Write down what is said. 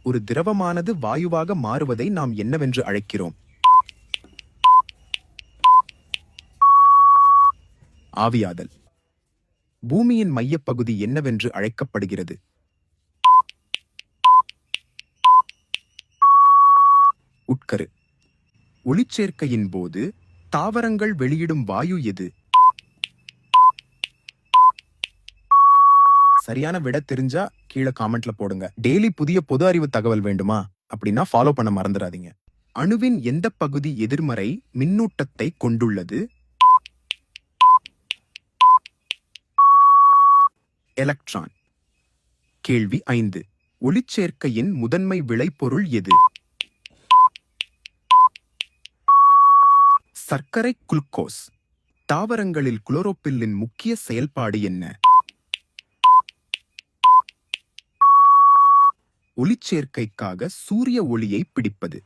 ஒரு திரவமானது வாயுவாக மாறுவதை நாம் என்னவென்று அழைக்கிறோம்? ஆவியாதல். பூமியின் மையப்பகுதி என்னவென்று அழைக்கப்படுகிறது? உட்கரு. ஒளிச்சேர்க்கையின் போது தாவரங்கள் வெளியிடும் வாயு எது? சரியான விட தெரிஞ்சா கீழே காமெண்ட்ல போடுங்க. டெய்லி புதிய பொது அறிவு தகவல் வேண்டுமா அப்படின்னா ஃபாலோ பண்ண மறந்துடாதீங்க. அணுவின் எந்த பகுதி எதிர்மறை மின்னூட்டத்தை கொண்டுள்ளது? எலக்ட்ரான். கேள்வி 5. ஒளிச்சேர்க்கையின் முதன்மை விளைபொருள் எது? சர்க்கரை குளுக்கோஸ். தாவரங்களில் குளோரோபில்லின் முக்கிய செயல்பாடு என்ன? ஒளிச்சேர்க்கைக்காக சூரிய ஒளியை பிடிப்பது.